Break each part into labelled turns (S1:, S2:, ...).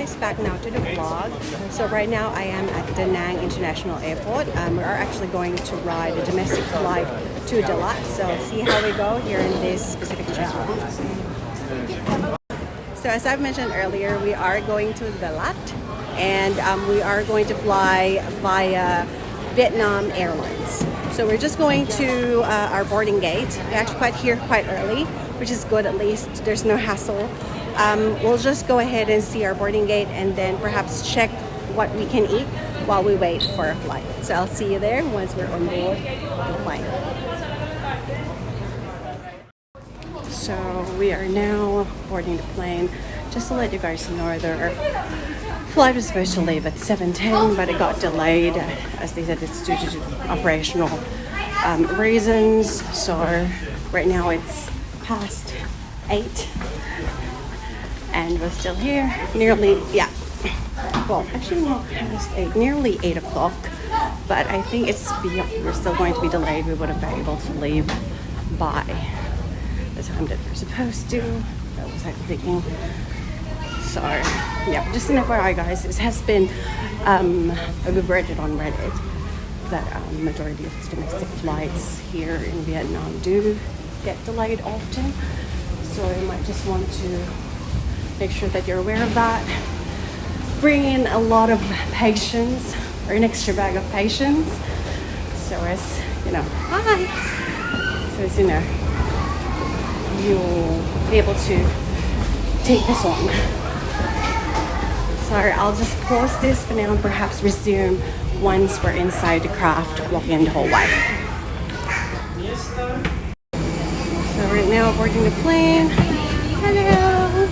S1: guys back now to the vlog. So right now I am at Da Nang International Airport. We are actually going to ride a domestic flight to Dalat. So see how we go here in this specific trip. So as I've mentioned earlier, we are going to Dalat and we are going to fly via Vietnam Airlines. So we're just going to our boarding gate. We actually got here quite early, which is good. At least there's no hassle. We'll just go ahead and see our boarding gate and then perhaps check what we can eat while we wait for our flight. So I'll see you there once we're on board the plane. So we are now boarding the plane. Just to let you guys know, their flight was supposed to leave at 7:10, but it got delayed. As they said, it's due to operational reasons. So right now it's past 8 and we're still here. Nearly, yeah. Well, actually not past 8, nearly 8 o'clock. But I think it's we're still going to be delayed. We wouldn't be able to leave by the time that we're supposed to. That was I'm thinking. So yeah, just an FYI guys, this has been we've read it on Reddit that majority of the domestic flights here in Vietnam do get delayed often. So you might just want to make sure that you're aware of that. Bring in a lot of patience, or an extra bag of patience, so as you know, so as you know, you'll be able to take this on. So I'll just pause this for now and perhaps resume once we're inside the craft, walking in the hallway. So right now boarding the plane. Hello.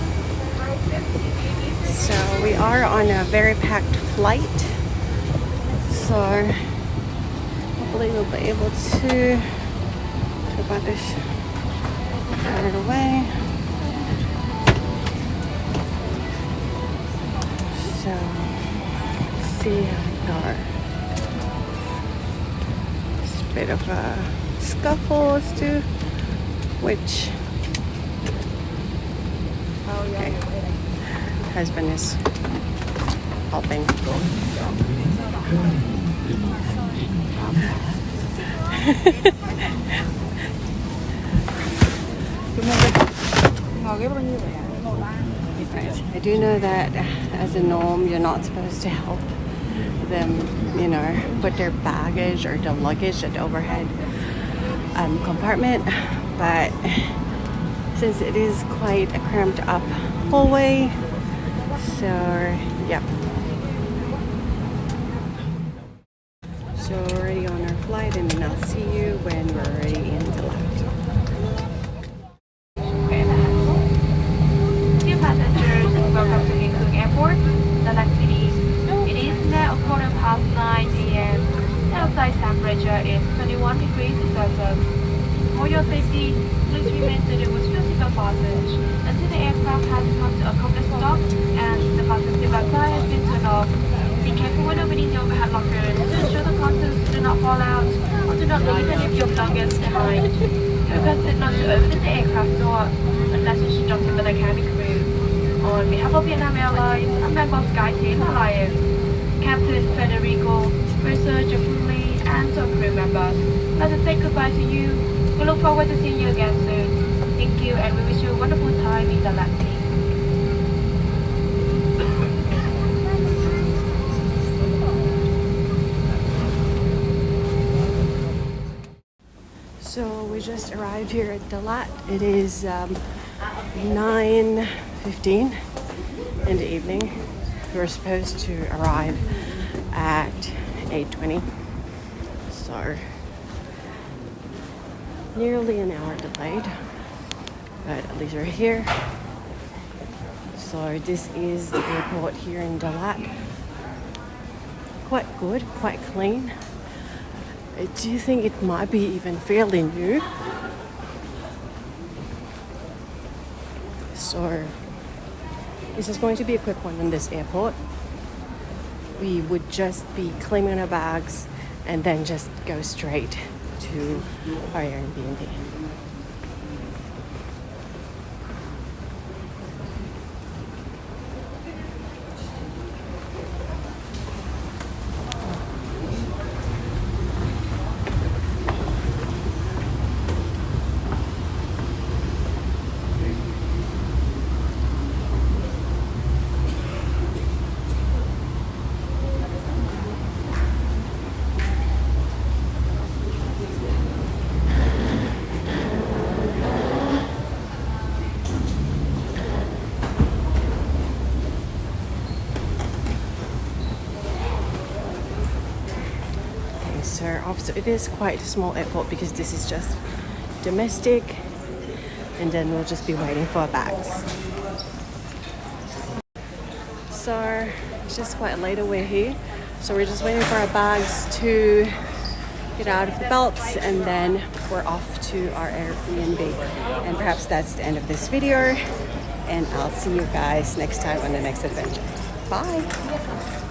S1: So we are on a very packed flight. So hopefully we'll be able to about this out of the way. So let's see how we go. It's a bit of a scuffle as to which okay. Husband is helping. Right. I do know that as a norm you're not supposed to help them, you know, put their baggage or their luggage at the overhead compartment, but since it is quite a cramped up hallway, so yeah. So we're already on our flight and then I'll see you when we're already in Dalat.
S2: Dear passengers, welcome to Lien Khuong Airport, Dalat City. It is now 9:15 a.m. The outside temperature is 21 degrees Celsius. For your safety, please remain seated with your seatbelt fastened until the aircraft has come to a complete stop and the fasten seatbelt sign has been turned off. Be careful when opening the overhead lockers to ensure the contents do not fall out or do not leave any of your belongings behind. You are requested not to open the aircraft door unless instructed by the cabin crew. On behalf of Vietnam Airlines, a member of SkyTeam Alliance, Captain Federico, Purser Jeffrey, and some crew members, let us say goodbye to you. We look forward to seeing you again soon. Thank you and we wish you a wonderful time in Dalat.
S1: So we just arrived here at Dalat. It is 9:15 in the evening. We were supposed to arrive at 8:20. So nearly an hour delayed, but at least we're here. So this is the airport here in Dalat. Quite good, quite clean. I do think it might be even fairly new. So this is going to be a quick one in this airport. We would just be claiming our bags and then just go straight to our Airbnb. are off. So it is quite a small airport because this is just domestic, and then we'll just be waiting for our bags. So it's just quite later we're here, so we're just waiting for our bags to get out of the belts, and then we're off to our Airbnb. And perhaps that's the end of this video, and I'll see you guys next time on the next adventure. Bye.